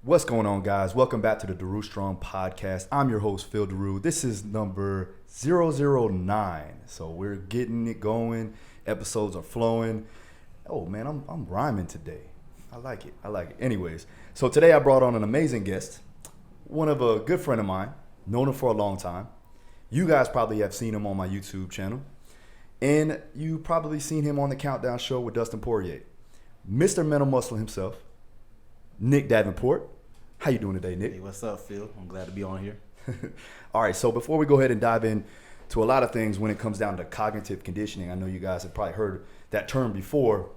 What's going on, guys? Welcome back to the Daru Strong Podcast. I'm your host, Phil Daru. This is number 009. So we're getting it going. Episodes are flowing. Oh, man, I'm rhyming today. I like it. Anyways, so today I brought on an amazing guest, one of a good friend of mine, known him for a long time. You guys probably have seen him on my YouTube channel. And you probably seen him on the Countdown show with Dustin Poirier. Mr. Mental Muscle himself, Nick Davenport. How you doing today, Nick? Hey, what's up, Phil? I'm glad to be on here. All right, so before we go ahead and dive in to a lot of things when it comes down to cognitive conditioning, I know you guys have probably heard that term before,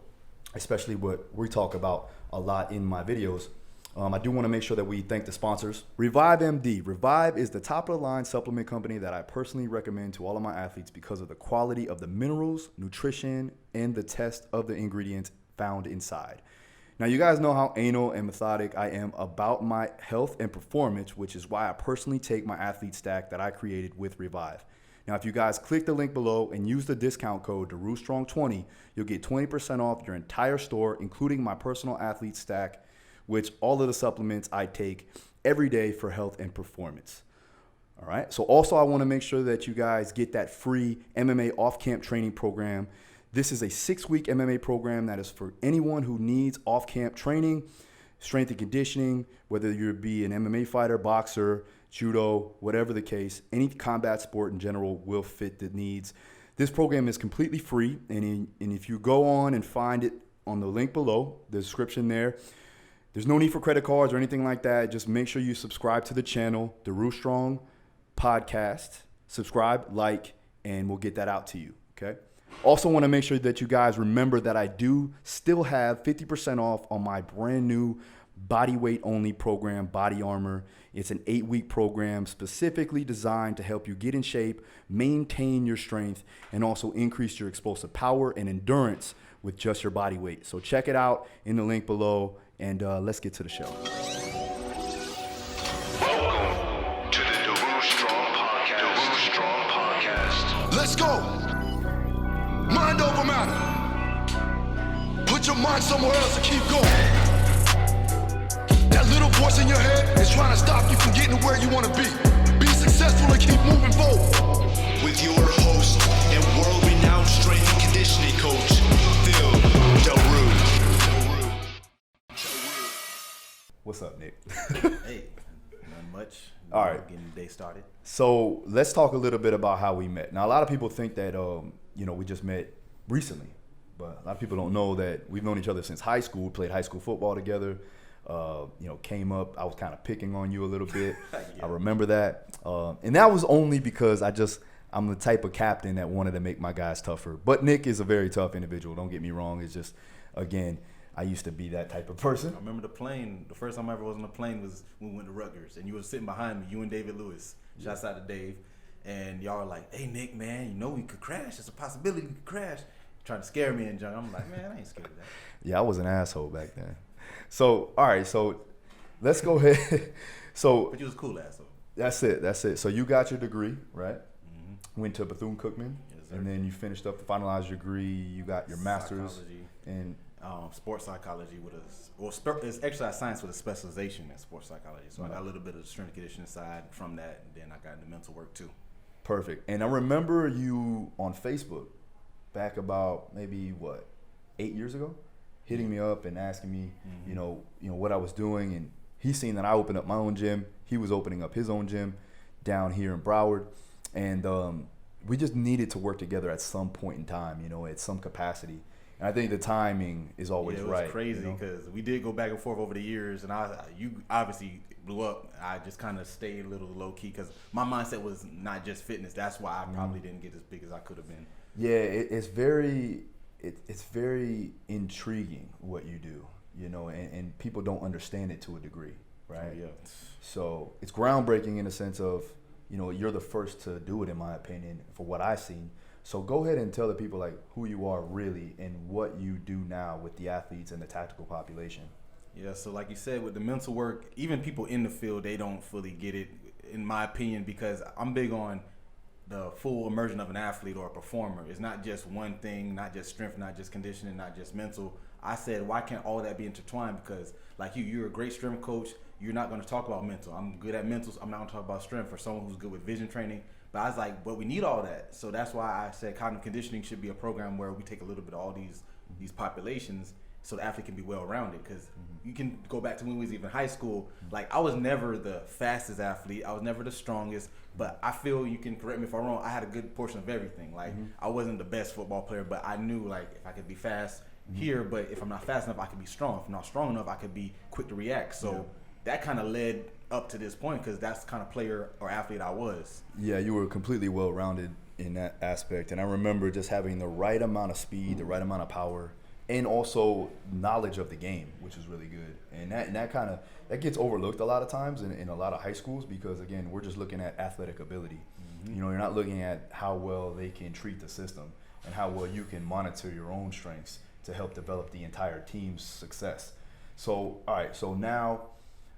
especially what we talk about a lot in my videos. I do want to make sure that we thank the sponsors. Revive MD. Revive is the top of the line supplement company that I personally recommend to all of my athletes because of the quality of the minerals, nutrition, and the test of the ingredients found inside. Now, you guys know how anal and methodic I am about my health and performance, which is why I personally take my athlete stack that I created with Revive. Now, if you guys click the link below and use the discount code Daru Strong 20, you'll get 20% off your entire store, including my personal athlete stack, which all of the supplements I take every day for health and performance. All right. So also, I want to make sure that you guys get that free MMA off-camp training program. This is a 6-week MMA program that is for anyone who needs off-camp training, strength and conditioning, whether you be an MMA fighter, boxer, judo, whatever the case. Any combat sport in general will fit the needs. This program is completely free, and if you go on and find it on the link below, the description there's no need for credit cards or anything like that. Just make sure you subscribe to the channel, Daru Strong Podcast. Subscribe, like, and we'll get that out to you, okay? Also want to make sure that you guys remember that I do still have 50% off on my brand new body weight only program, Body Armor. It's an 8-week program specifically designed to help you get in shape, maintain your strength, and also increase your explosive power and endurance with just your body weight. So check it out in the link below, and let's get to the show. Welcome to the Daru Strong Podcast. Daru Strong Podcast. Let's go. Mind over matter. Put your mind somewhere else and keep going. That little voice in your head is trying to stop you from getting to where you want to be. Be successful and keep moving forward. With your host and world-renowned strength and conditioning coach, Phil Daru. What's up, Nick? Hey, not much. All right. Getting the day started. So let's talk a little bit about how we met. Now, a lot of people think that, we just met recently, but a lot of people don't know that we've known each other since high school. We played high school football together. Came up. I was kind of picking on you a little bit. Yeah. I remember that. And that was only because I'm the type of captain that wanted to make my guys tougher. But Nick is a very tough individual. Don't get me wrong. It's just, again, I used to be that type of person. I remember the first time I ever was on a plane was when we went to Rutgers, and you were sitting behind me, you and David Lewis. Shouts out to Dave. And y'all were like, hey, Nick, man, we could crash. There's a possibility we could crash. Trying to scare me and junk. I'm like, man, I ain't scared of that. Yeah, I was an asshole back then. So, all right, so let's go ahead. But you was a cool asshole. That's it. So you got your degree, right? Mm-hmm. Went to Bethune-Cookman. Yes, sir. And then you finished up to finalize your degree. You got your master's. Psychology. And sports psychology it's exercise science with a specialization in sports psychology. So I got a little bit of the strength and conditioning side from that, and then I got into mental work too. Perfect. And I remember you on Facebook back about maybe 8 years ago, hitting me up and asking me, what I was doing, and he seen that I opened up my own gym. He was opening up his own gym down here in Broward, and we just needed to work together at some point in time, at some capacity. And I think the timing is always right. It was crazy because we did go back and forth over the years, and you obviously blew up. I just kind of stayed a little low key because my mindset was not just fitness. That's why I probably didn't get as big as I could have been. Yeah, it's very intriguing what you do, and people don't understand it to a degree, right? Yeah. So it's groundbreaking in the sense of, you're the first to do it, in my opinion, for what I've seen. So go ahead and tell the people who you are really and what you do now with the athletes and the tactical population. Yeah, so like you said, with the mental work, even people in the field, they don't fully get it, in my opinion, because I'm big on the full immersion of an athlete or a performer. It's not just one thing, not just strength, not just conditioning, not just mental. I said, why can't all that be intertwined? Because like you're a great strength coach. You're not going to talk about mental. I'm good at mentals. I'm not going to talk about strength for someone who's good with vision training. But I was like, but we need all that. So that's why I said cognitive conditioning should be a program where we take a little bit of all these populations so the athlete can be well-rounded. Because you can go back to when we was even high school. Like, I was never the fastest athlete. I was never the strongest. But I feel, you can correct me if I'm wrong, I had a good portion of everything. Like, I wasn't the best football player, but I knew, like, if I could be fast here, but if I'm not fast enough, I could be strong. If I'm not strong enough, I could be quick to react. So that kind of led up to this point, because that's the kind of player or athlete I was. Yeah, you were completely well-rounded in that aspect. And I remember just having the right amount of speed, the right amount of power, and also knowledge of the game, which is really good. And that gets overlooked a lot of times in a lot of high schools, because again, we're just looking at athletic ability. You know, you're not looking at how well they can treat the system and how well you can monitor your own strengths to help develop the entire team's success. So, all right, so now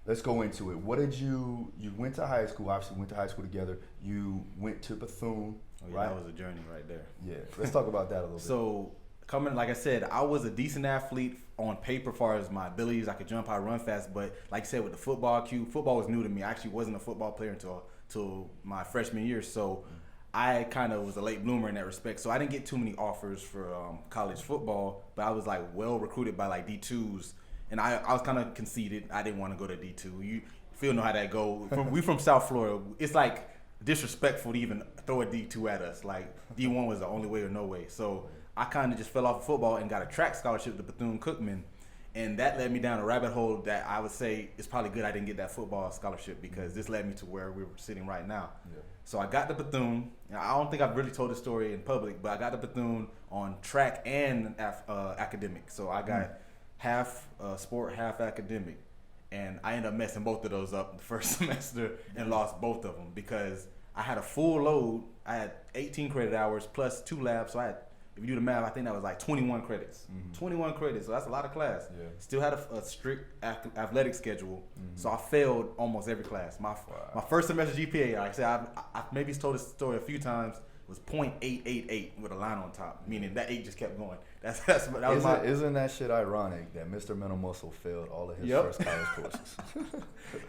let's go into it. What did you went to high school, obviously went to high school together. You went to Bethune, right? That was a journey right there. Yeah, let's talk about that a little bit. So, like I said, I was a decent athlete on paper as far as my abilities. I could jump, I run fast, but like I said, with the football football was new to me. I actually wasn't a football player until my freshman year, so I kind of was a late bloomer in that respect. So I didn't get too many offers for college football, but I was like well recruited by like D2s, and I was kind of conceited. I didn't want to go to D2. You Phil know how that go. We from South Florida. It's like disrespectful to even throw a D2 at us. Like D1 was the only way or no way. So I kind of just fell off of football and got a track scholarship to Bethune-Cookman, and that led me down a rabbit hole that I would say it's probably good I didn't get that football scholarship, because this led me to where we were sitting right now. Yeah. So I got to Bethune. I don't think I've really told this story in public, but I got to Bethune on track and academic. So I got half sport, half academic, and I ended up messing both of those up the first semester and lost both of them because I had a full load. I had 18 credit hours plus 2 labs, so I had, if you do the math, I think that was like 21 credits. 21 credits, so that's a lot of class. Yeah. Still had a strict athletic schedule, so I failed almost every class. My first semester GPA, like I said, I maybe told this story a few times, was .888 with a line on top, meaning that 8 just kept going. Isn't that shit ironic that Mr. Mental Muscle failed all of his first college courses?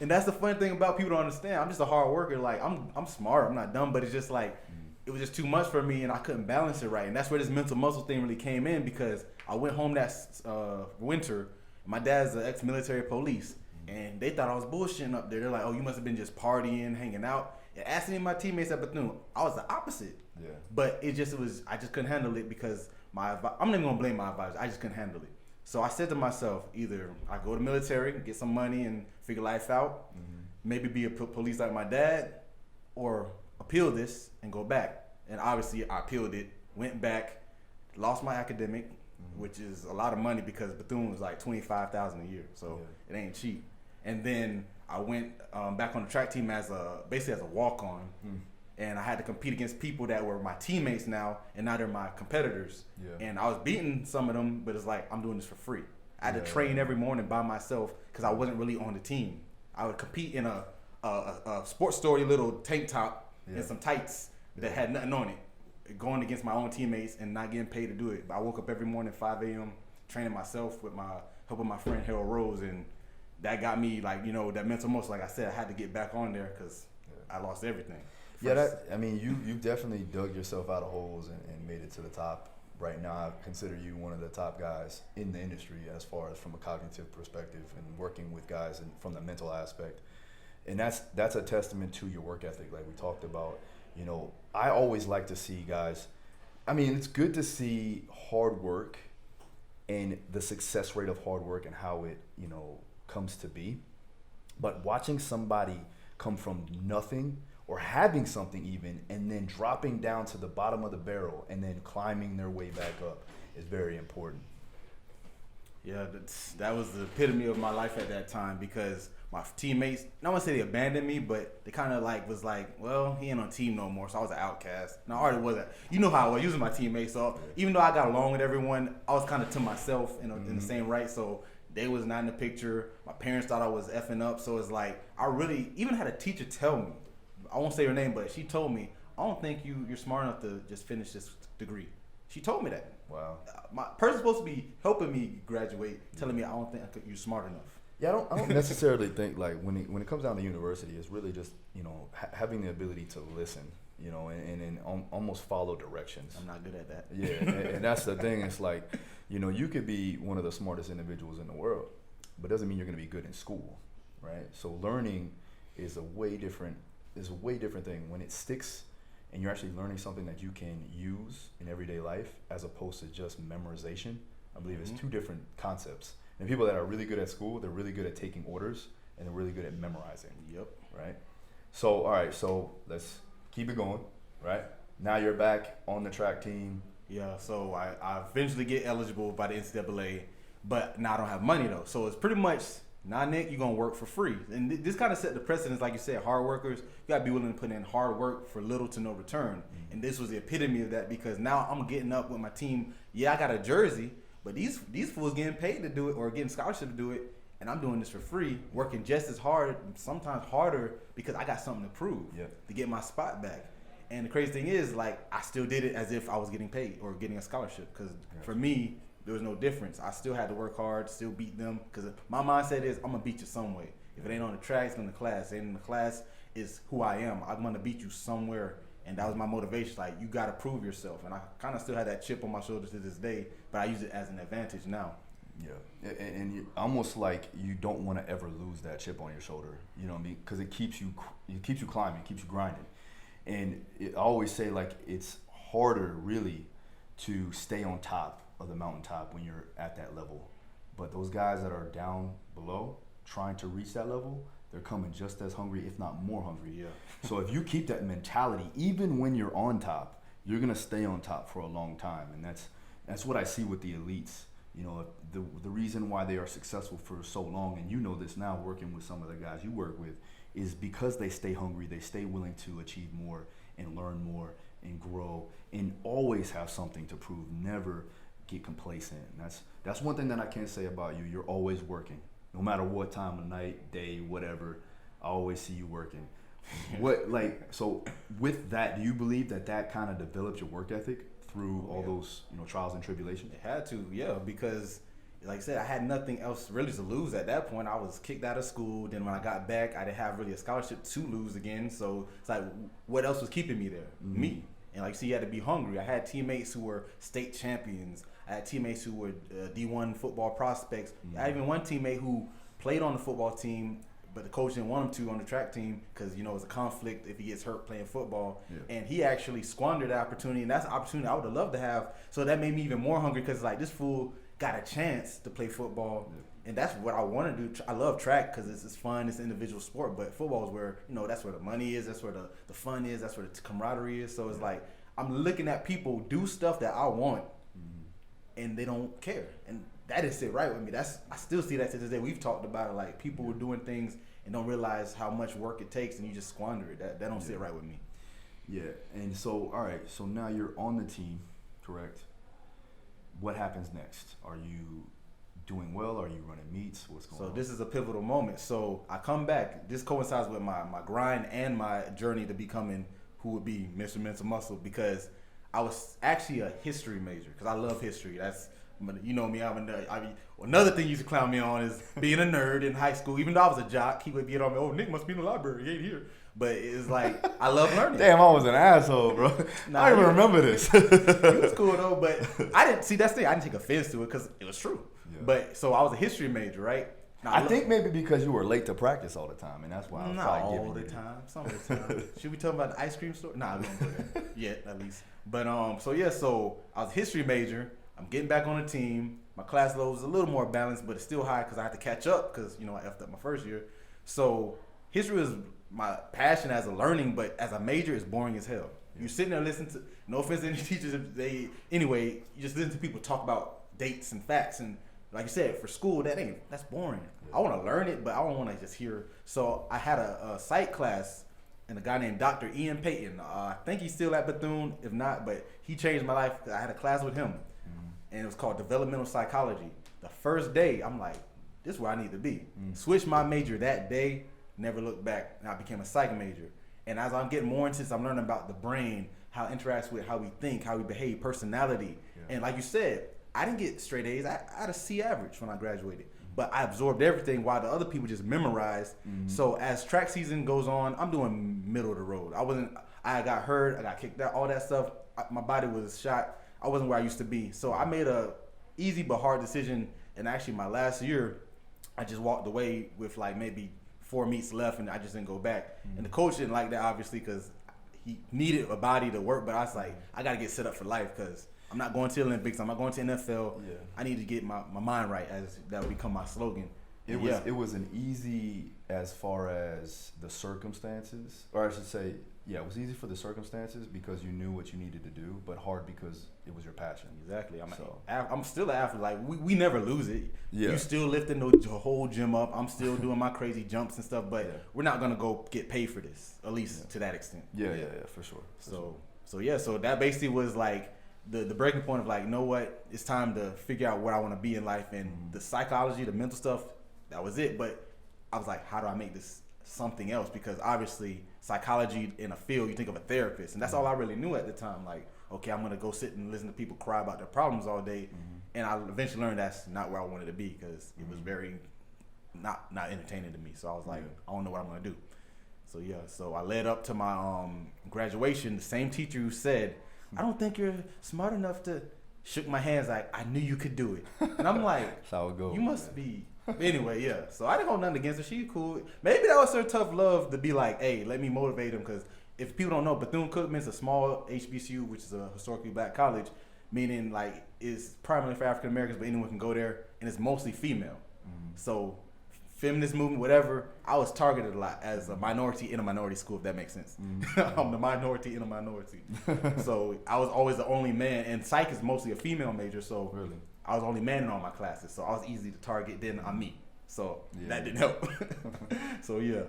And that's the funny thing about people don't understand. I'm just a hard worker. Like I'm smart. I'm not dumb, but it's just like it was just too much for me, and I couldn't balance it right. And that's where this mental muscle thing really came in, because I went home that winter. My dad's an ex-military police, and they thought I was bullshitting up there. They're like, "Oh, you must have been just partying, hanging out." And asking my teammates at Bethune, I was the opposite. Yeah. But I just couldn't handle it because I'm not even gonna blame my advisor. I just couldn't handle it. So I said to myself, either I go to the military, get some money, and figure life out, maybe be a police like my dad, or appeal this and go back. And obviously I appealed it, went back, lost my academic, which is a lot of money because Bethune was like $25,000 a year, so it ain't cheap. And then I went back on the track team basically as a walk-on, and I had to compete against people that were my teammates now, and now they're my competitors. Yeah. And I was beating some of them, but it's like I'm doing this for free. I had to train every morning by myself because I wasn't really on the team. I would compete in a sports story little tank top and some tights that had nothing on it, going against my own teammates and not getting paid to do it. But I woke up every morning at 5 a.m. training myself with helping my friend Harold Rose, and that got me like, that mental muscle. Like I said, I had to get back on there because I lost everything. You definitely dug yourself out of holes and made it to the top. Right now, I consider you one of the top guys in the industry as far as from a cognitive perspective and working with guys and from the mental aspect. And that's a testament to your work ethic, like we talked about. I always like to see guys. I mean, it's good to see hard work and the success rate of hard work and how it, comes to be. But watching somebody come from nothing or having something even and then dropping down to the bottom of the barrel and then climbing their way back up is very important. Yeah, that was the epitome of my life at that time, because my teammates, I don't want to say they abandoned me, but they kind of was like, well, he ain't on the team no more, so I was an outcast. And I already was how I was using my teammates, so even though I got along with everyone, I was kind of to myself in the same right, so they was not in the picture. My parents thought I was effing up, so it's like, I really even had a teacher tell me, I won't say her name, but she told me, I don't think you're smart enough to just finish this degree. She told me that. Wow. My person's supposed to be helping me graduate, telling me I don't think you're smart enough. Yeah, I don't necessarily think like when it comes down to university, it's really just having the ability to listen, and almost follow directions. I'm not good at that. Yeah, and that's the thing. It's like, you could be one of the smartest individuals in the world, but doesn't mean you're going to be good in school, right? So learning is a way different thing when it sticks, and you're actually learning something that you can use in everyday life as opposed to just memorization. I believe it's two different concepts. And people that are really good at school, they're really good at taking orders, and they're really good at memorizing. Yep. Right? So, all right, so let's keep it going, right? Now you're back on the track team. Yeah, so I eventually get eligible by the NCAA, but now I don't have money, though. So it's pretty much, now, Nick, you're going to work for free. And this kind of set the precedence, like you said, hard workers, you got to be willing to put in hard work for little to no return. Mm-hmm. And this was the epitome of that, because now I'm getting up with my team. Yeah, I got a jersey, but these fools getting paid to do it or getting scholarship to do it, and I'm doing this for free, working just as hard, sometimes harder, because I got something to prove to get my spot back. And the crazy thing is, like, I still did it as if I was getting paid or getting a scholarship, because for me, there was no difference. I still had to work hard, still beat them, because my mindset is I'm going to beat you some way. If it ain't on the track, it's in the class. It ain't in the class, it's who I am. I'm going to beat you somewhere. And that was my motivation. Like, you got to prove yourself. And I kind of still have that chip on my shoulder to this day, but I use it as an advantage now. Yeah. And you, almost like you don't want to ever lose that chip on your shoulder. You know what I mean? Because it keeps you climbing, it keeps you grinding. And I always say, like, it's harder, really, to stay on top of the mountaintop when you're at that level. But those guys that are down below, trying to reach that level, they're coming just as hungry, if not more hungry. Yeah. So if you keep that mentality, even when you're on top, you're gonna stay on top for a long time, and that's what I see with the elites. The reason why they are successful for so long, and you know this now, working with some of the guys you work with, is because they stay hungry, they stay willing to achieve more and learn more and grow, and always have something to prove. Never get complacent. And that's one thing that I can say about you. You're always working. No matter what time of night, day, whatever, I always see you working. So with that, do you believe that kind of developed your work ethic through all those, trials and tribulations? It had to, yeah, because like I said, I had nothing else really to lose at that point. I was kicked out of school. Then when I got back, I didn't have really a scholarship to lose again. So it's like, what else was keeping me there? Mm-hmm. Me. And like, so you had to be hungry. I had teammates who were state champions. I had teammates who were D1 football prospects. Mm-hmm. I had even one teammate who played on the football team, but the coach didn't want him to on the track team because, it was a conflict if he gets hurt playing football. Yeah. And he actually squandered the opportunity, and that's an opportunity I would have loved to have. So that made me even more hungry because, like, this fool got a chance to play football. Yeah. And that's what I want to do. I love track because it's fun. It's an individual sport. But football is where, that's where the money is. That's where the fun is. That's where the camaraderie is. So it's like I'm looking at people do stuff that I want, and they don't care. And that didn't sit right with me. I still see that to this day. We've talked about it. Like, people were doing things and don't realize how much work it takes, and you just squander it. That don't sit right with me. Yeah. And so, all right. So now you're on the team, correct? What happens next? Are you doing well? Are you running meets? What's going on? So this is a pivotal moment. So I come back. This coincides with my grind and my journey to becoming who would be Mr. Mental Muscle, because I was actually a history major because I love history. That's, you know me, I'm a nerd. Another thing you used to clown me on is being a nerd in high school. Even though I was a jock, he would get on me, oh, Nick must be in the library, he ain't here. But it's like, I love learning. Damn, I was an asshole, bro. I don't even remember this. It was cool though, but I didn't see that's the thing. I didn't take offense to it because it was true. Yeah. But so I was a history major, right? Now, I think maybe because you were late to practice all the time, and that's why I was probably giving you. Not all the time. Some of the time. Should we talk about the ice cream store? Nah, we don't do that yet, at least. But so I was a history major. I'm getting back on the team. My class load was a little more balanced, but it's still high because I had to catch up because I effed up my first year. So history was my passion as a learning, but as a major, it's boring as hell. You're sitting there listening to, no offense to any teachers, you just listen to people talk about dates and facts, and like you said, for school, that's boring. I want to learn it, but I don't want to just hear. So I had a psych class, and a guy named Dr. Ian Payton. I think he's still at Bethune, if not, but he changed my life. I had a class with him, and it was called Developmental Psychology. The first day, I'm like, this is where I need to be. Switched my major that day, never looked back, and I became a psych major. And as I'm getting more into this, I'm learning about the brain, how it interacts with how we think, how we behave, personality. Yeah. And like you said, I didn't get straight A's. I had a C average when I graduated. But I absorbed everything while the other people just memorized. So as track season goes on, I'm doing middle of the road. I got hurt, I got kicked out, all that stuff. My body was shot. I wasn't where I used to be. So I made a easy but hard decision. And actually my last year, I just walked away with like maybe 4 meets left and I just didn't go back. And the coach didn't like that obviously because he needed a body to work. But I was like, I got to get set up for life because I'm not going to the Olympics. I'm not going to NFL. Yeah. I need to get my mind right, as that would become my slogan. It was an easy as far as the circumstances, or I should say, yeah, it was easy for the circumstances because you knew what you needed to do, but hard because it was your passion. Exactly. I'm still an athlete. Like we never lose it. Yeah. You still lifting the whole gym up. I'm still doing my crazy jumps and stuff, but we're not gonna go get paid for this, at least to that extent. Yeah, for sure. So that basically was like the breaking point of like, you know what, it's time to figure out what I want to be in life, and the psychology, the mental stuff, that was it. But I was like, how do I make this something else? Because obviously psychology in a field, you think of a therapist, and that's all I really knew at the time. Like, okay, I'm gonna go sit and listen to people cry about their problems all day, and I eventually learned that's not where I wanted to be because it was very not entertaining to me. So I was like, I don't know what I'm gonna do. So I led up to my graduation. The same teacher who said, I don't think you're smart enough to, shook my hands like, I knew you could do it. And I'm like, that's how it goes. You must be. Anyway, yeah. So I didn't hold nothing against her. She cool. Maybe that was her tough love to be like, hey, let me motivate them. Because if people don't know, Bethune-Cookman's a small HBCU, which is a historically black college, meaning like it's primarily for African Americans, but anyone can go there, and it's mostly female. So feminist movement, whatever, I was targeted a lot as a minority in a minority school, if that makes sense. I'm the minority in a minority. So I was always the only man, and psych is mostly a female major, so really? I was the only man in all my classes, so I was easy to target. Then I'm me, so that didn't help. So yeah.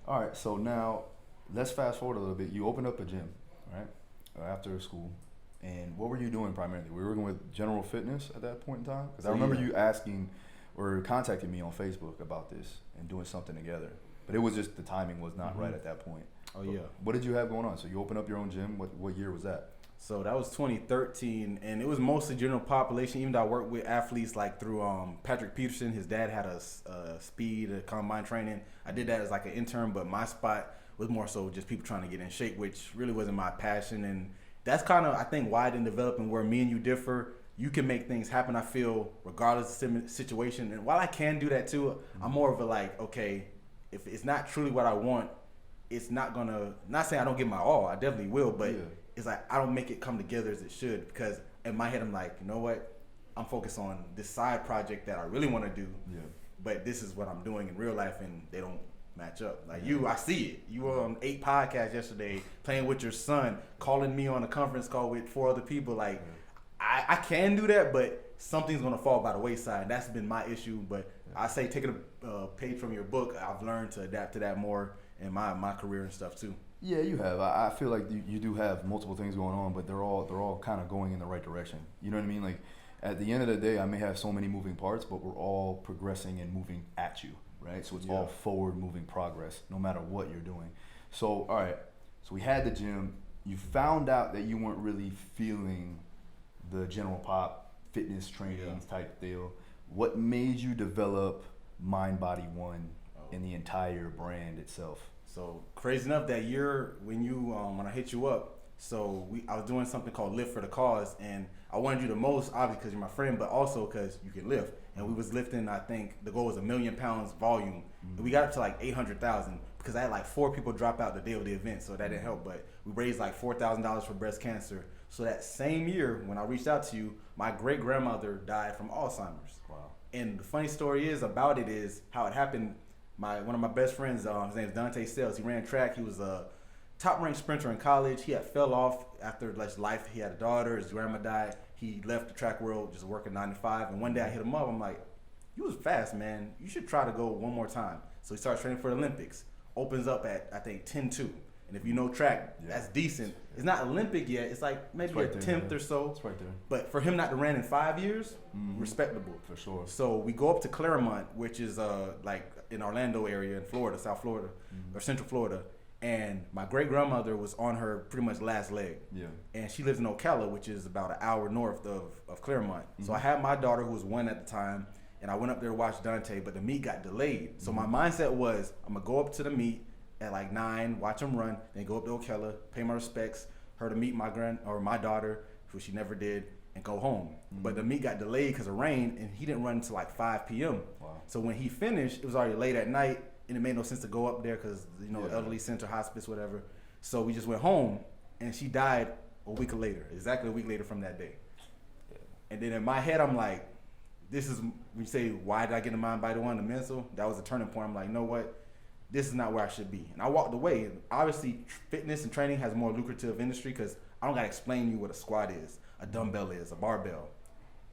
All right, so now let's fast forward a little bit. You opened up a gym, right, after school, and what were you doing primarily? Were you working with general fitness at that point in time? Because I remember you asking or contacted me on Facebook about this and doing something together, but it was just the timing was not right at that point. Oh yeah. What did you have going on? So you opened up your own gym. What year was that? So that was 2013, and it was mostly general population. Even though I worked with athletes like through Patrick Peterson, his dad had a speed, a combine training. I did that as like an intern, but my spot was more so just people trying to get in shape, which really wasn't my passion. And that's kind of, I think, why I didn't develop and where me and you differ. You can make things happen, I feel, regardless of the situation. And while I can do that too, I'm more of a like, okay, if it's not truly what I want, it's not gonna, not saying I don't give my all, I definitely will, but it's like I don't make it come together as it should, because in my head I'm like, you know what, I'm focused on this side project that I really want to do, but this is what I'm doing in real life, and they don't match up. Like you, I see it. You were on 8 podcasts yesterday, playing with your son, calling me on a conference call with 4 other people, like, I can do that, but something's going to fall by the wayside. That's been my issue. But I say taking a page from your book, I've learned to adapt to that more in my career and stuff too. Yeah, you have. I feel like you do have multiple things going on, but they're all kind of going in the right direction. You know what I mean? Like at the end of the day, I may have so many moving parts, but we're all progressing and moving at you, right? So it's all forward moving progress, no matter what you're doing. So, all right. So we had the gym. You found out that you weren't really feeling the general pop fitness training type deal. What made you develop Mind Body One and the entire brand itself? So crazy enough, that year when I hit you up, I was doing something called Lift for the Cause, and I wanted you the most, obviously because you're my friend, but also because you can lift. And we was lifting, I think the goal was 1 million pounds volume. And we got up to like 800,000 because I had like 4 people drop out the day of the event, so that didn't help. But we raised like $4,000 for breast cancer. So that same year, when I reached out to you, my great-grandmother died from Alzheimer's. Wow. And the funny story about it is how it happened. One of my best friends, his name is Dante Sales. He ran track. He was a top-ranked sprinter in college. He had fell off after life. He had a daughter. His grandma died. He left the track world, just working 9 to 5. And one day I hit him up. I'm like, you was fast, man. You should try to go one more time. So he starts training for the Olympics. Opens up at, I think, 10.2. And if you know track, that's decent. It's not Olympic yet. It's like maybe a 10th or so. It's right there. But for him not to run in 5 years, respectable. For sure. So we go up to Claremont, which is like in Orlando area in Florida, South Florida, or Central Florida. And my great grandmother was on her pretty much last leg. Yeah. And she lives in Ocala, which is about an hour north of Claremont. So I had my daughter, who was 1 at the time, and I went up there to watch Dante, but the meet got delayed. So my mindset was, I'm gonna go up to the meet at like 9, watch him run, then go up to Ocala, pay my respects, her to meet my daughter, who she never did, and go home. But the meet got delayed because of rain, and he didn't run until like 5 p.m. Wow. So when he finished, it was already late at night, and it made no sense to go up there because, elderly center, hospice, whatever. So we just went home, and she died exactly a week later from that day. Yeah. And then in my head, I'm like, this is, when you say, why did I get in mind by the one, the mental? That was a turning point. I'm like, you know what? This is not where I should be. And I walked away. Obviously, fitness and training has a more lucrative industry because I don't got to explain to you what a squat is, a dumbbell is, a barbell.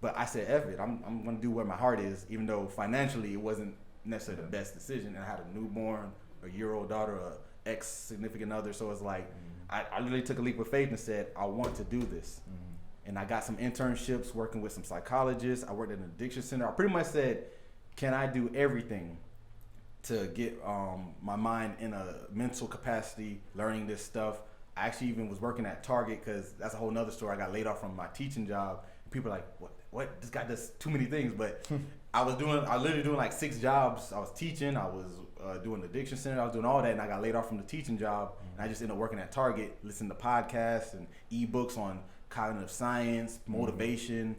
But I said, F it, I'm going to do where my heart is, even though financially it wasn't necessarily the best decision. And I had a newborn, a year-old daughter, a ex-significant other. So it's like, I literally took a leap of faith and said, I want to do this. And I got some internships working with some psychologists. I worked at an addiction center. I pretty much said, can I do everything to get my mind in a mental capacity, learning this stuff? I actually even was working at Target, because that's a whole nother story. I got laid off from my teaching job. People are like, what? This guy does too many things. But I was literally doing like 6 jobs. I was teaching, I was doing the addiction center, I was doing all that, and I got laid off from the teaching job. And I just ended up working at Target, listening to podcasts and ebooks on cognitive science, motivation,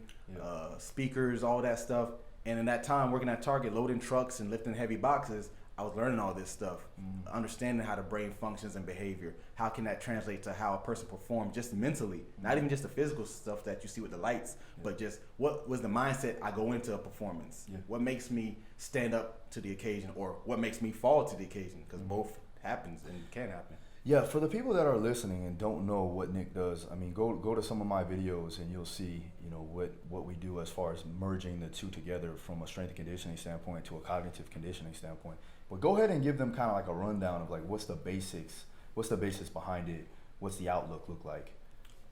speakers, all that stuff. And in that time, working at Target, loading trucks and lifting heavy boxes, I was learning all this stuff, understanding how the brain functions and behavior. How can that translate to how a person performs just mentally? Not even just the physical stuff that you see with the lights, but just what was the mindset I go into a performance? What makes me stand up to the occasion, or what makes me fall to the occasion? Because both happens and can happen. Yeah, for the people that are listening and don't know what Nick does, I mean, go to some of my videos and you'll see, what we do as far as merging the two together from a strength and conditioning standpoint to a cognitive conditioning standpoint. But go ahead and give them kind of like a rundown of like what's the basis behind it, what's the outlook look like?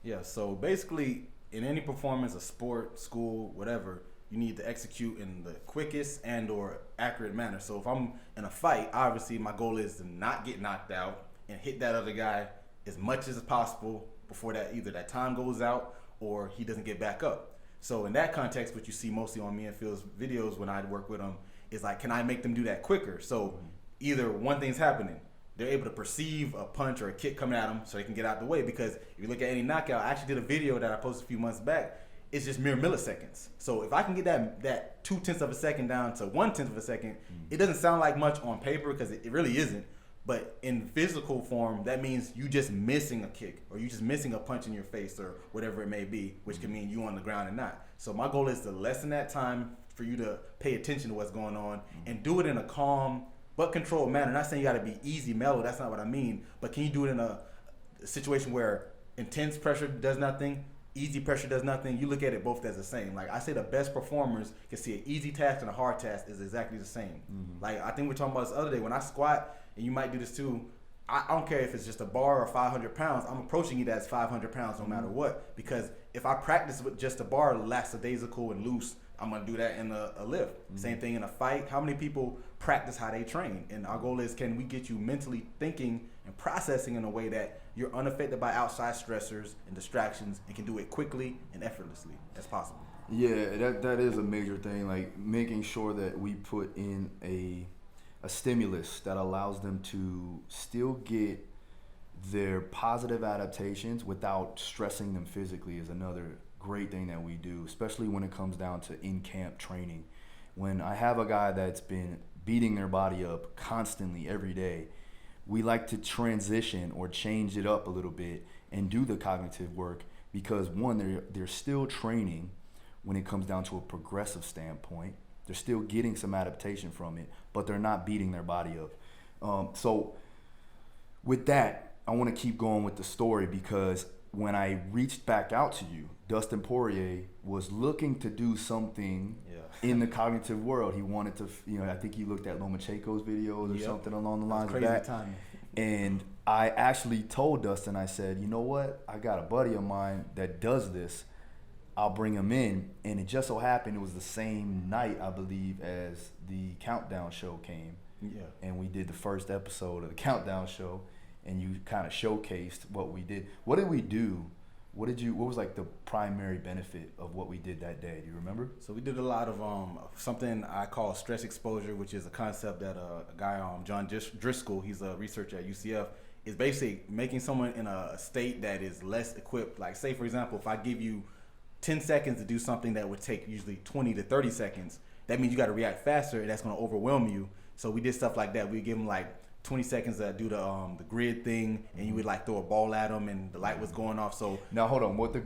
Yeah, so basically in any performance, a sport, school, whatever, you need to execute in the quickest and or accurate manner. So if I'm in a fight, obviously my goal is to not get knocked out and hit that other guy as much as possible before that either that time goes out or he doesn't get back up. So in that context, what you see mostly on me and Phil's videos when I work with them is like, can I make them do that quicker? So either one thing's happening, they're able to perceive a punch or a kick coming at them so they can get out the way. Because if you look at any knockout, I actually did a video that I posted a few months back. It's just mere milliseconds. So if I can get that 0.2 of a second down to 0.1 of a second, it doesn't sound like much on paper because it really isn't. But in physical form, that means you just missing a kick or you just missing a punch in your face or whatever it may be, which can mean you on the ground and not. So my goal is to lessen that time for you to pay attention to what's going on and do it in a calm but controlled manner. Not saying you got to be easy, mellow. That's not what I mean. But can you do it in a situation where intense pressure does nothing, easy pressure does nothing? You look at it both as the same. Like I say, the best performers can see an easy task and a hard task is exactly the same. Like I think we were talking about this other day when I squat, and you might do this too. I don't care if it's just a bar or 500 pounds. I'm approaching it as 500 pounds no matter what. Because if I practice with just a bar, lackadaisical and loose, I'm going to do that in a lift. Same thing in a fight. How many people practice how they train? And our goal is, can we get you mentally thinking and processing in a way that you're unaffected by outside stressors and distractions and can do it quickly and effortlessly as possible? Yeah, that is a major thing. Like making sure that we put in a stimulus that allows them to still get their positive adaptations without stressing them physically is another great thing that we do, especially when it comes down to in-camp training. When I have a guy that's been beating their body up constantly every day, we like to transition or change it up a little bit and do the cognitive work because one, they're still training when it comes down to a progressive standpoint. They're still getting some adaptation from it, but they're not beating their body up. So with that, I want to keep going with the story because when I reached back out to you, Dustin Poirier was looking to do something in the cognitive world. He wanted to, I think he looked at Lomachenko's videos or something along the lines of that. Timing. And I actually told Dustin, I said, you know what? I got a buddy of mine that does this. I'll bring him in. And it just so happened it was the same night, I believe, as the Countdown show came. Yeah. And we did the first episode of the Countdown show. and you kind of showcased what we did. What did we do? What was like the primary benefit of what we did that day? Do you remember? So we did a lot of something I call stress exposure, which is a concept that a guy, John Driscoll, he's a researcher at UCF, is basically making someone in a state that is less equipped. Like, say, for example, if I give you 10 seconds to do something that would take usually 20 to 30 seconds, that means you got to react faster, and that's going to overwhelm you. So we did stuff like that. We give them like 20 seconds to do the grid thing, and you would like throw a ball at them, and the light was going off. So now hold on, what was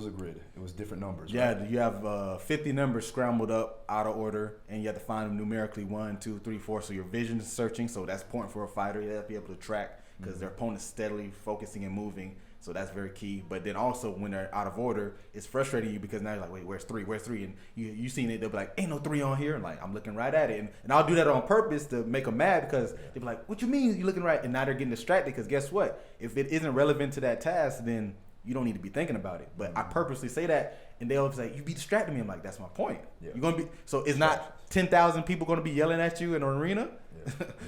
the grid? It was different numbers. Yeah, right? You have 50 numbers scrambled up out of order, and you have to find them numerically 1, 2, 3, 4. So your vision is searching, so that's important for a fighter. You have to be able to track because their opponent's steadily focusing and moving. So that's very key. But then also when they're out of order, it's frustrating you because now you're like, wait, where's 3? Where's 3? And you seen it, they'll be like, ain't no 3 on here. And like, I'm looking right at it. And I'll do that on purpose to make them mad because they'll be like, what you mean you looking right? And now they're getting distracted because guess what? If it isn't relevant to that task, then you don't need to be thinking about it. But I purposely say that, and they'll be like, you be distracting me. I'm like, that's my point. Yeah. You're gonna be, so it's not 10,000 people gonna be yelling at you in an arena.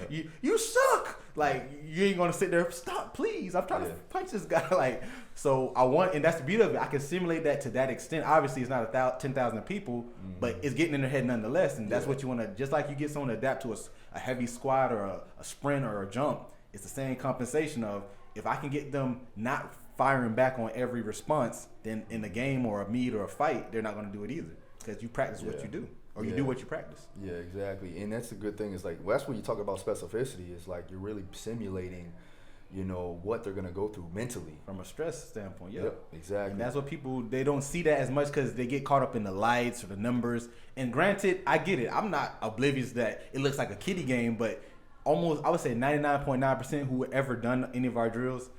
Yeah. You suck. Like, you ain't gonna sit there, stop, please. I'm trying to punch this guy. Like, so I want, and that's the beauty of it. I can simulate that to that extent. Obviously, it's not 10,000 people, but it's getting in their head nonetheless. And that's what you want to, just like you get someone to adapt to a heavy squat or a sprint or a jump. It's the same compensation of, if I can get them not firing back on every response, then in a game or a meet or a fight, they're not going to do it either because you practice what you do. Or you do what you practice. Yeah, exactly. And that's the good thing. Is like, well, that's when you talk about specificity. Is like you're really simulating, what they're gonna go through mentally from a stress standpoint. Yeah, yep, exactly. And that's what people, they don't see that as much because they get caught up in the lights or the numbers. And granted, I get it. I'm not oblivious that it looks like a kiddie game, but almost, I would say 99.9% who ever done any of our drills,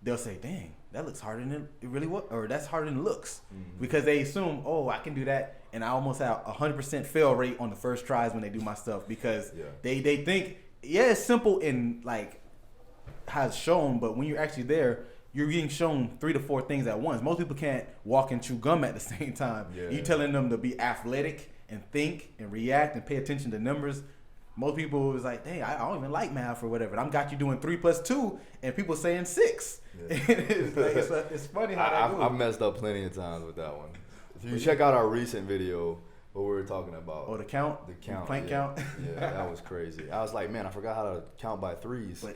they'll say, dang, that looks harder than it really was, or that's harder than it looks. Because they assume, oh, I can do that. And I almost have 100% fail rate on the first tries when they do my stuff because they think, it's simple in like how it's shown, but when you're actually there, you're getting shown 3 to 4 things at once. Most people can't walk and chew gum at the same time. You're telling them to be athletic and think and react and pay attention to numbers. Most people is like, dang, I don't even like math or whatever. I'm got you doing 3 + 2, and people saying 6. Yeah. it's funny how that goes. I've messed up plenty of times with that one. If you check out our recent video, what we were talking about. Oh, the count? The count. Plank count? Yeah, that was crazy. I was like, man, I forgot how to count by 3s. But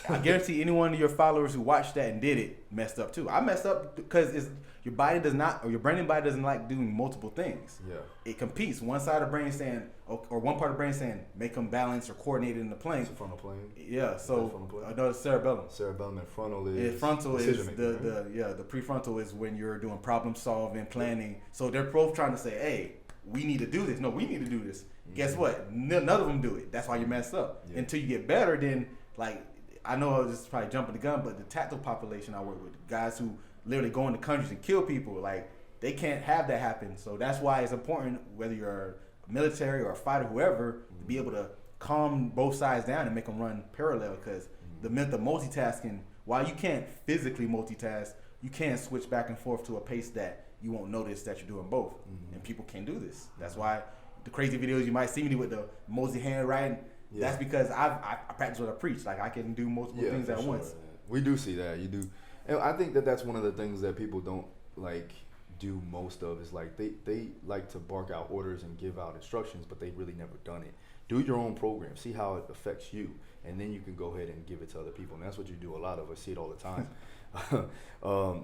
I guarantee any one of your followers who watched that and did it messed up too. I messed up because your body does not, or your brain and body doesn't like doing multiple things. Yeah. It competes. One side of the brain saying, or one part of the brain saying, make them balance or coordinated in the plane. The frontal plane. Yeah. So no, it's cerebellum. Cerebellum and frontal is. Frontal is the prefrontal is when you're doing problem solving, planning. So they're both trying to say, hey, we need to do this. No, we need to do this. Guess what? None of them do it. That's why you mess up. Until you get better, then like. I know I was just probably jumping the gun, but the tactical population I work with, guys who literally go into countries and kill people, like they can't have that happen. So that's why it's important, whether you're a military or a fighter, whoever, to be able to calm both sides down and make them run parallel. Because the myth of multitasking, while you can't physically multitask, you can switch back and forth to a pace that you won't notice that you're doing both. And people can do this. That's why the crazy videos you might see me with the Mosey handwriting. Yeah. That's because I practice what I preach. Like I can do multiple things at once. We do see that. You do. And I think that that's one of the things that people don't like do most of is like they like to bark out orders and give out instructions, but they've really never done it. Do your own program. See how it affects you. And then you can go ahead and give it to other people. And that's what you do a lot of. I see it all the time.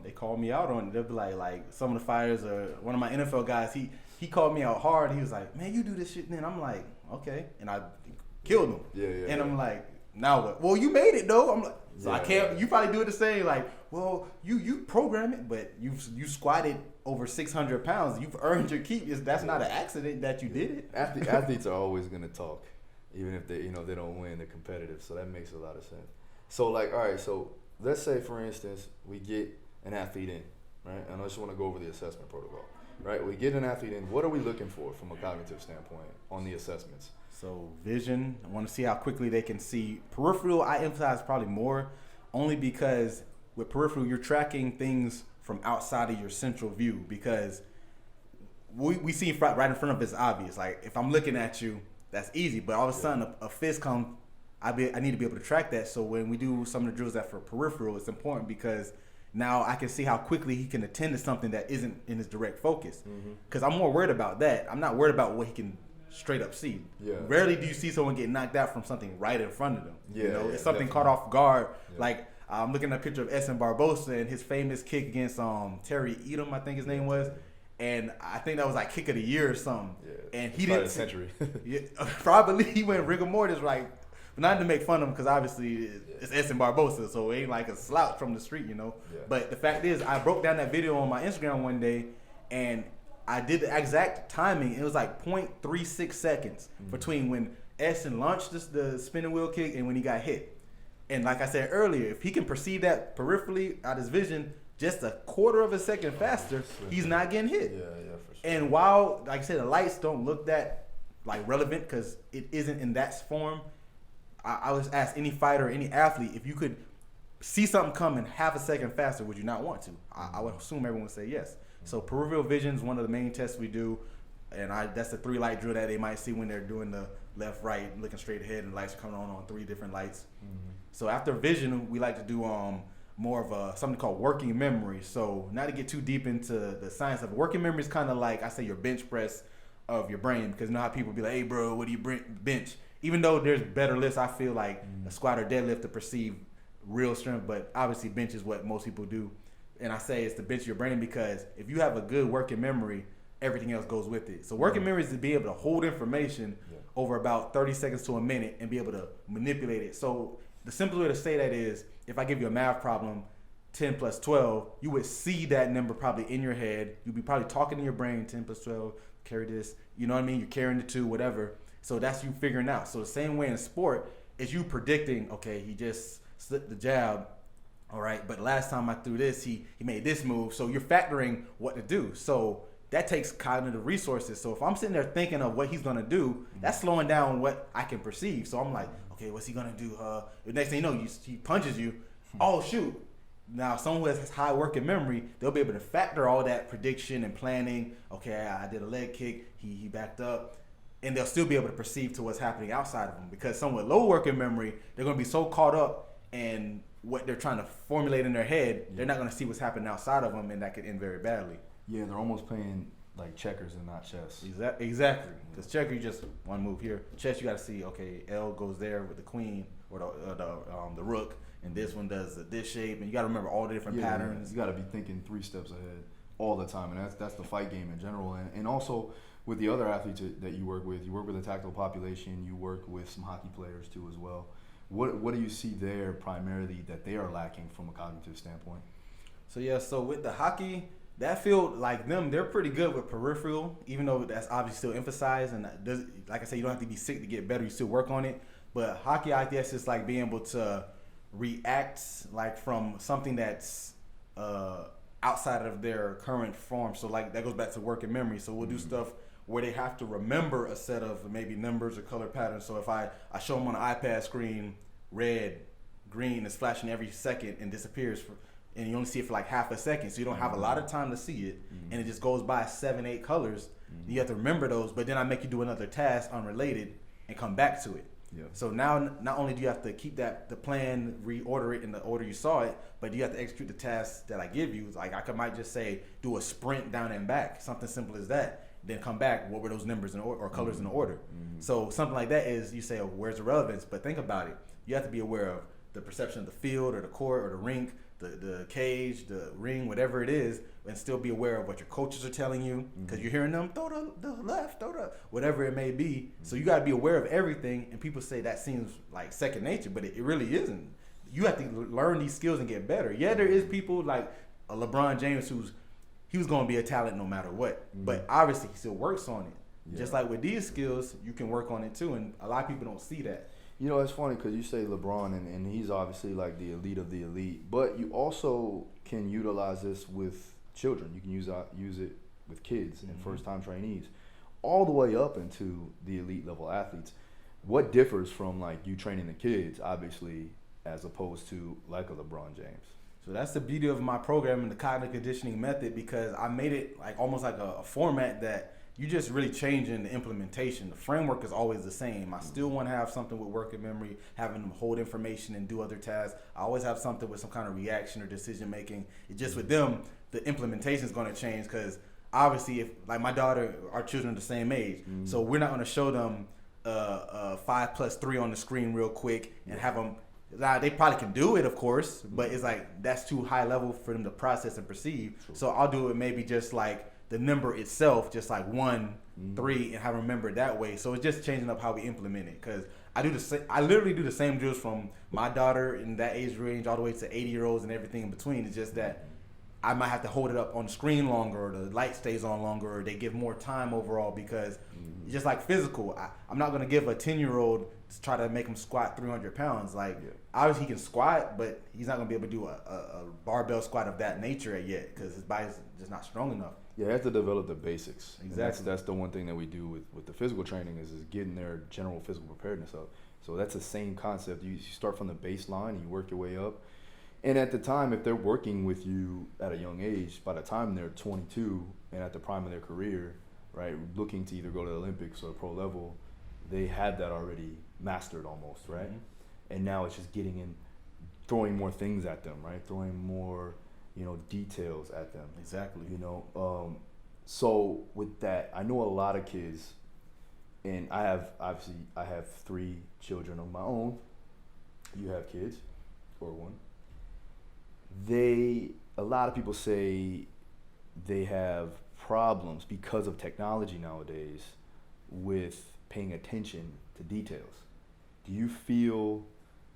They call me out on it. They'll be like some of the fighters or one of my NFL guys, he called me out hard. He was like, man, you do this shit. And then I'm like, okay. And I killed him. And I'm like, now what? Well, you made it though. I'm like, so I can't. You probably do it the same. Like, well, you program it, but you squatted over 600 pounds. You've earned your keep. That's not an accident that you did it. Athletes are always gonna talk, even if they they don't win. They're competitive, so that makes a lot of sense. So like, all right, so let's say for instance we get an athlete in, right? And I just want to go over the assessment protocol, right? We get an athlete in. What are we looking for from a cognitive standpoint on the assessments? So vision, I want to see how quickly they can see. Peripheral, I emphasize probably more, only because with peripheral, you're tracking things from outside of your central view because we see right in front of us is obvious. Like if I'm looking at you, that's easy. But all of a sudden a fist comes I need to be able to track that. So when we do some of the drills that for peripheral, it's important because now I can see how quickly he can attend to something that isn't in his direct focus. Because I'm more worried about that. I'm not worried about what he can straight up see. Yeah. Rarely do you see someone get knocked out from something right in front of them. Yeah, you know, yeah, it's something definitely. caught off guard. Yeah. Like I'm looking at a picture of Essen Barbosa and his famous kick against Terry Edom, I think his name was. And I think that was like kick of the year or something. Yeah. And he Probably didn't a century. Yeah, probably he went rigor mortis, right? But not to make fun of him, because obviously it's Essen Barbosa, so it ain't like a slouch from the street, you know. Yeah. But the fact is, I broke down that video on my Instagram one day, and I did the exact timing. It was like 0.36 seconds between when Essen launched the spinning wheel kick and when he got hit. And like I said earlier, if he can perceive that peripherally out his vision just a quarter of a second faster, he's not getting hit. Yeah, for sure. And while, like I said, the lights don't look that like relevant because it isn't in that form, I was asked any fighter or any athlete, if you could see something coming half a second faster, would you not want to? I would assume everyone would say yes. So peripheral vision is one of the main tests we do, and that's the 3 light drill that they might see when they're doing the left, right, looking straight ahead, and lights are coming on 3 different lights. So after vision, we like to do more of something called working memory. So not to get too deep into the science of it, working memory is kind of like, I say, your bench press of your brain, because you know how people be like, hey bro, what do you bench? Even though there's better lifts, I feel like a squat or deadlift to perceive real strength, but obviously bench is what most people do. And I say it's to bench your brain because if you have a good working memory, everything else goes with it. So working memory is to be able to hold information over about 30 seconds to a minute and be able to manipulate it. So the simplest way to say that is, if I give you a math problem, 10 plus 12, you would see that number probably in your head. You'd be probably talking in your brain, 10 plus 12, carry this, you know what I mean? You're carrying the 2, whatever. So that's you figuring out. So the same way in sport is you predicting, okay, he just slipped the jab, all right, but last time I threw this, he made this move. So you're factoring what to do. So that takes cognitive resources. So if I'm sitting there thinking of what he's gonna do, that's slowing down what I can perceive. So I'm like, okay, what's he gonna do? The next thing you know, he punches you. Oh shoot. Now someone who has high working memory, they'll be able to factor all that prediction and planning. Okay, I did a leg kick, he backed up. And they'll still be able to perceive to what's happening outside of them, because someone with low working memory, they're going to be so caught up in what they're trying to formulate in their head, they're not going to see what's happening outside of them, and that could end very badly. Yeah, they're almost playing like checkers and not chess. Exactly. Because checker, you just one move here. Chess, you got to see, okay, L goes there with the queen or the rook, and this one does this shape, and you got to remember all the different patterns. You got to be thinking 3 steps ahead all the time, and that's the fight game in general, and also with the other athletes that you work with a tactical population, you work with some hockey players too as well. What do you see there primarily that they are lacking from a cognitive standpoint? So with the hockey, that field, like them, they're pretty good with peripheral, even though that's obviously still emphasized. And like I said, you don't have to be sick to get better. You still work on it. But hockey, I guess, is like being able to react like from something that's outside of their current form. So like that goes back to working memory. So we'll do stuff where they have to remember a set of maybe numbers or color patterns. So if I show them on an iPad screen, red, green is flashing every second and disappears, and you only see it for like half a second, so you don't have a lot of time to see it, and it just goes by 7-8 colors. You have to remember those, but then I make you do another task unrelated and come back to it. Yeah. So now not only do you have to keep the plan, reorder it in the order you saw it, but you have to execute the task that I give you. Like I might just say do a sprint down and back, something simple as that. Then come back, what were those numbers in or colors in order? So something like that is, you say, oh, where's the relevance? But think about it. You have to be aware of the perception of the field or the court or the rink, the cage, the ring, whatever it is, and still be aware of what your coaches are telling you, because you're hearing them, throw the left, throw the, whatever it may be. So you got to be aware of everything, and people say that seems like second nature, but it really isn't. You have to learn these skills and get better. Yeah, there is people like a LeBron James he was going to be a talent no matter what. But obviously he still works on it. Yeah. Just like with these skills, you can work on it too. And a lot of people don't see that. You know, it's funny because you say LeBron, and he's obviously like the elite of the elite. But you also can utilize this with children. You can use it with kids and first-time trainees, all the way up into the elite level athletes. What differs from like you training the kids, obviously, as opposed to like a LeBron James? So that's the beauty of my program and the cognitive conditioning method, because I made it like almost like a format that you just really changing the implementation. The framework is always the same. I still want to have something with working memory, having them hold information and do other tasks. I always have something with some kind of reaction or decision making. It's just with them, the implementation is going to change because obviously, if like my daughter, our children are the same age, so we're not going to show them 5 + 3 on the screen real quick and have them. They probably can do it, of course, but it's like that's too high level for them to process and perceive. True. So I'll do it maybe just like the number itself, just like 1, 3, and have them remember it that way. So it's just changing up how we implement it. Because I literally do the same drills from my daughter in that age range all the way to 80-year-olds and everything in between. It's just that I might have to hold it up on the screen longer, or the light stays on longer, or they give more time overall because just like physical, I'm not going to give a 10-year-old to try to make him squat 300 pounds. Like, obviously he can squat, but he's not going to be able to do a barbell squat of that nature yet because his body's just not strong enough. Yeah, you have to develop the basics. Exactly. That's the one thing that we do with the physical training is getting their general physical preparedness up. So that's the same concept. You start from the baseline and you work your way up. And at the time, if they're working with you at a young age, by the time they're 22 and at the prime of their career, right, looking to either go to the Olympics or pro level, they have that already mastered almost, right? And now it's just getting in, throwing more things at them, right? Throwing more, details at them. Exactly. So with that, I know a lot of kids, and I have 3 children of my own. You have kids, or one. A lot of people say they have problems because of technology nowadays with paying attention to details. Do you feel,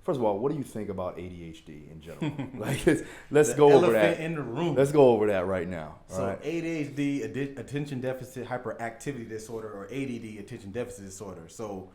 first of all, what do you think about ADHD in general? Let's go over that. In the room. Let's go over that right now. So right? ADHD, attention deficit hyperactivity disorder, or ADD, attention deficit disorder. So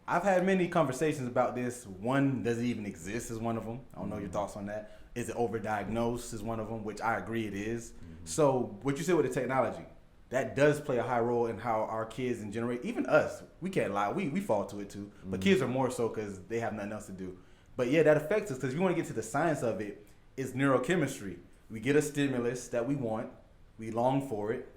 I've had many conversations about this. One, does it even exist is one of them. I don't know your thoughts on that. Is it overdiagnosed is one of them, which I agree it is. So what you said with the technology, that does play a high role in how our kids and generate, even us, we can't lie, we fall to it too. But kids are more so because they have nothing else to do. But yeah, that affects us because if you want to get to the science of it, it's neurochemistry. We get a stimulus that we want, we long for it,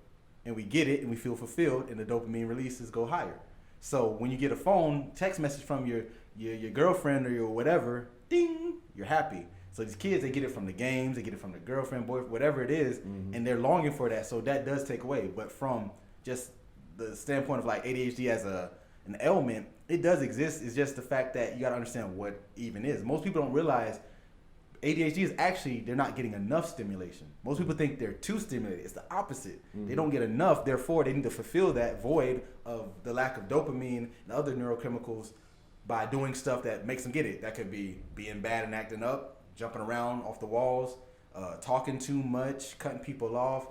and we get it and we feel fulfilled, and the dopamine releases go higher. So when you get a phone, text message from your girlfriend or your whatever, ding, you're happy. So these kids, they get it from the games, they get it from the girlfriend, boyfriend, whatever it is, and they're longing for that. So that does take away. But from just the standpoint of like ADHD as an ailment, it does exist. It's just the fact that you got to understand what it even is. Most people don't realize ADHD is actually, they're not getting enough stimulation. Most people think they're too stimulated. It's the opposite. They don't get enough. Therefore, they need to fulfill that void of the lack of dopamine and other neurochemicals by doing stuff that makes them get it. That could be being bad and acting up, jumping around off the walls, talking too much, cutting people off,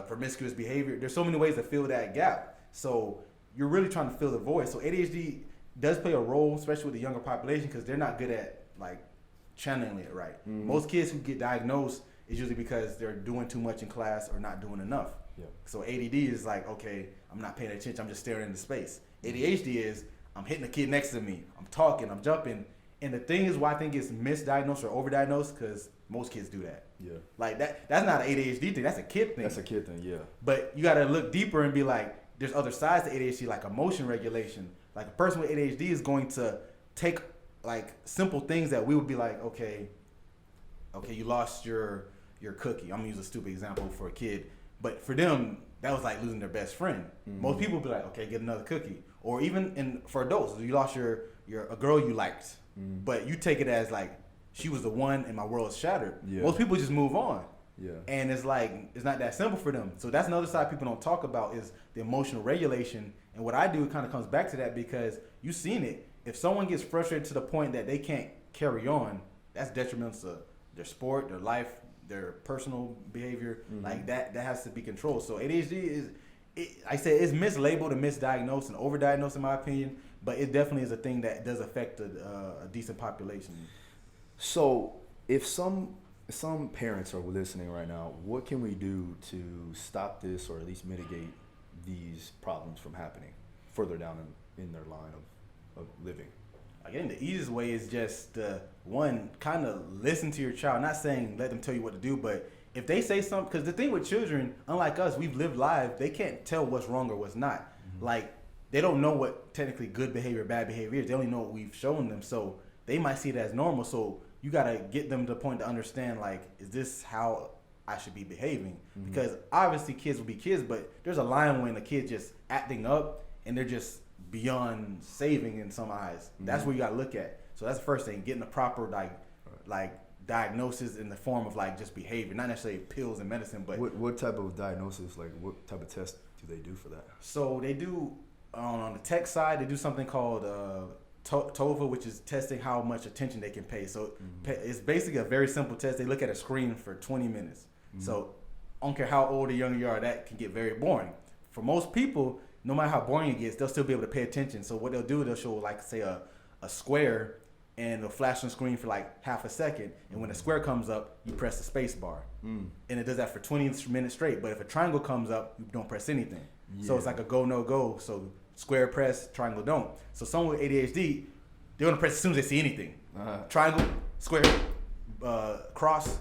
promiscuous behavior. There's so many ways to fill that gap. So you're really trying to fill the void. So ADHD does play a role, especially with the younger population, because they're not good at like channeling it right. Most kids who get diagnosed is usually because they're doing too much in class or not doing enough. So ADD is like, okay, I'm not paying attention, I'm just staring into space. ADHD is, I'm hitting the kid next to me, I'm talking, I'm jumping. And the thing is why I think it's misdiagnosed or overdiagnosed, because most kids do that. Like that's not an ADHD thing, that's a kid thing. That's a kid thing, yeah. But you gotta look deeper and be like, there's other sides to ADHD, like emotion regulation. Like a person with ADHD is going to take like simple things that we would be like, okay, you lost your cookie. I'm gonna use a stupid example for a kid. But for them, that was like losing their best friend. Most people would be like, okay, get another cookie. Or even for adults, you lost a girl you liked. But you take it as like she was the one and my world is shattered. Most people just move on. And it's like it's not that simple for them. So that's another side people don't talk about is the emotional regulation. And what I do, it kind of comes back to that because you've seen it. If someone gets frustrated to the point that they can't carry on, that's detrimental to their sport, their life, their personal behavior. Like that has to be controlled. So ADHD it's mislabeled and misdiagnosed and overdiagnosed in my opinion. But it definitely is a thing that does affect a decent population. So if some parents are listening right now, what can we do to stop this or at least mitigate these problems from happening further down in their line of living? Again, the easiest way is just one, kind of listen to your child. Not saying let them tell you what to do, but if they say something, because the thing with children, unlike us, we've lived lives, they can't tell what's wrong or what's not. Like, they don't know what technically good behavior, bad behavior is. They only know what we've shown them. So they might see it as normal. So you got to get them to the point to understand, like, is this how I should be behaving? Because obviously kids will be kids, but there's a line when a kid just acting up and they're just beyond saving in some eyes. That's what you got to look at. So that's the first thing, getting the proper like diagnosis in the form of like just behavior, not necessarily pills and medicine, but what type of diagnosis, like what type of test do they do for that? So they do on the tech side, they do something called TOVA, which is testing how much attention they can pay. So it's basically a very simple test. They look at a screen for 20 minutes. So I don't care how old or young you are, that can get very boring. For most people, no matter how boring it gets, they'll still be able to pay attention. So what they'll do, they'll show like say a square, and it'll flash on the screen for like half a second. And when the square comes up, you press the space bar. And it does that for 20 minutes straight. But if a triangle comes up, you don't press anything. So it's like a go, no go. So square press, triangle don't. So someone with ADHD, they're gonna press as soon as they see anything. Triangle, square, cross,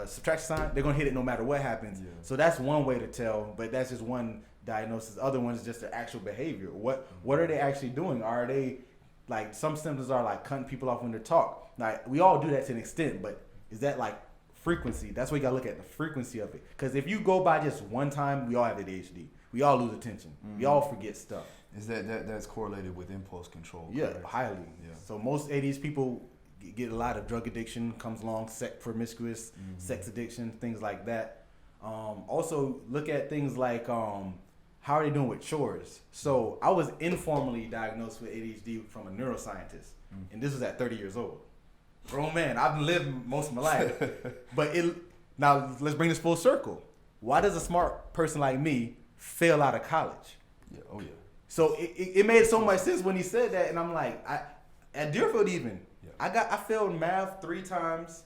subtraction sign, they're gonna hit it no matter what happens. So that's one way to tell, but that's just one diagnosis. Other one is just the actual behavior. What are they actually doing? Are they, like, some symptoms are like cutting people off when they talk. Like, we all do that to an extent, but is that like frequency? That's what you gotta look at, the frequency of it. Because if you go by just one time, we all have ADHD. We all lose attention. We all forget stuff. Is that's correlated with impulse control? Yeah, correct? highly. Yeah. So most ADHD people get a lot of drug addiction comes along, promiscuous, sex addiction, things like that. Also look at things like how are they doing with chores? So I was informally diagnosed with ADHD from a neuroscientist, and this was at 30 years old. Grown man, I've lived most of my life. But now let's bring this full circle. Why does a smart person like me fail out of college? Yeah. Oh yeah. So it made so much sense when he said that, and I'm like, at Deerfield even, I failed math 3 times.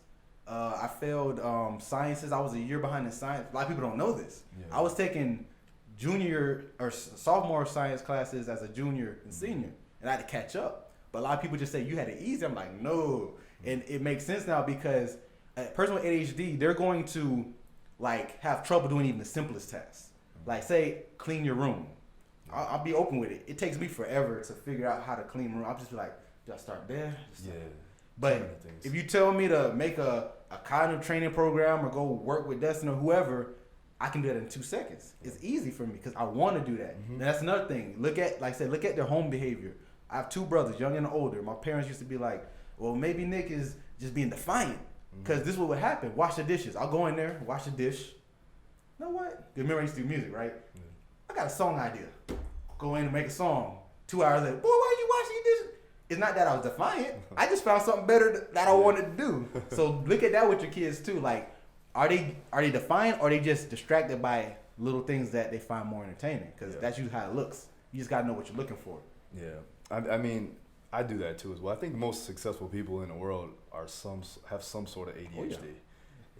I failed sciences. I was a year behind in science. A lot of people don't know this. I was taking junior or sophomore science classes as a junior and senior, and I had to catch up. But a lot of people just say you had it easy. I'm like, no. And it makes sense now because a person with ADHD, they're going to like have trouble doing even the simplest tasks. Like say, clean your room. I'll be open with it. It takes me forever to figure out how to clean a room. I'll just be like, do I start there? But if you tell me to make a cognitive training program or go work with Destin or whoever, I can do that in 2 seconds. It's easy for me because I want to do that. And that's another thing. Look at, like I said, look at their home behavior. I have 2 brothers, young and older. My parents used to be like, well, maybe Nick is just being defiant because this is what would happen. Wash the dishes. I'll go in there, wash the dish. You know what? Remember I used to do music, right? I got a song idea. Go in and make a song. 2 hours later, boy, why are you washing your dishes? It's not that I was defiant. I just found something better that I wanted to do. So look at that with your kids too. Like, are they defiant or are they just distracted by little things that they find more entertaining? Because that's usually how it looks. You just gotta know what you're looking for. Yeah, I mean, I do that too as well. I think the most successful people in the world have some sort of ADHD. Oh, yeah.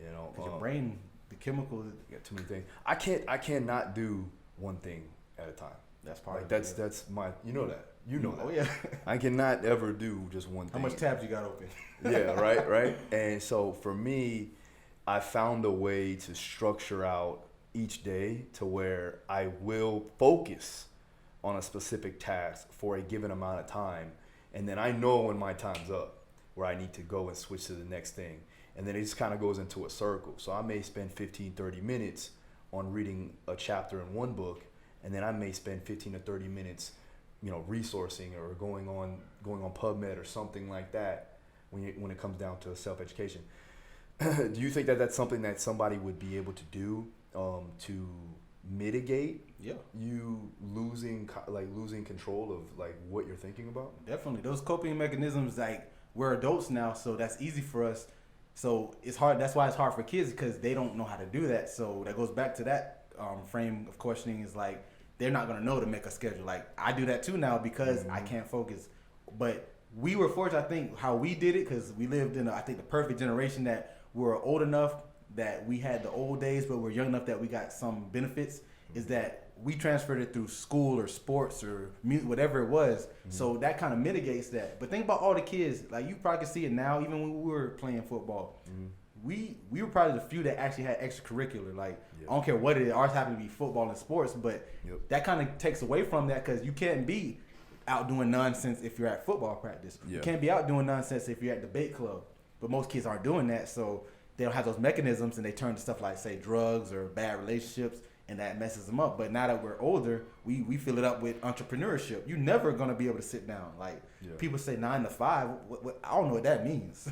You know, because your brain, the chemicals, you got too many things. I cannot do one thing at a time. That's part like of that's it. that's my you know that. Oh yeah. I cannot ever do just one thing. How much tabs you got open? Yeah, right. And so for me, I found a way to structure out each day to where I will focus on a specific task for a given amount of time. And then I know when my time's up where I need to go and switch to the next thing. And then it just kind of goes into a circle. So I may spend 15, 30 minutes on reading a chapter in one book, and then I may spend 15 to 30 minutes, resourcing or going on PubMed or something like that when it comes down to self-education. Do you think that that's something that somebody would be able to do to mitigate you losing control of like what you're thinking about? Definitely. Those coping mechanisms, like, we're adults now, so that's easy for us. So it's hard. That's why it's hard for kids, because they don't know how to do that. So that goes back to that frame of questioning, is like, they're not going to know to make a schedule. Like, I do that too now because I can't focus. But we were fortunate, I think, how we did it, because we lived in, I think, the perfect generation that we were old enough that we had the old days, but we're young enough that we got some benefits, is that we transferred it through school or sports or music, whatever it was. So that kind of mitigates that. But think about all the kids, like, you probably can see it now, even when we were playing football. we were probably the few that actually had extracurricular. Like, I don't care what it is. Ours happened to be football and sports, but that kind of takes away from that because you can't be out doing nonsense if you're at football practice. You can't be out doing nonsense if you're at debate club. But most kids aren't doing that, so they don't have those mechanisms, and they turn to stuff like, say, drugs or bad relationships, and that messes them up. But now that we're older, we fill it up with entrepreneurship. You're never going to be able to sit down. Like, people say 9 to 5. I don't know what that means.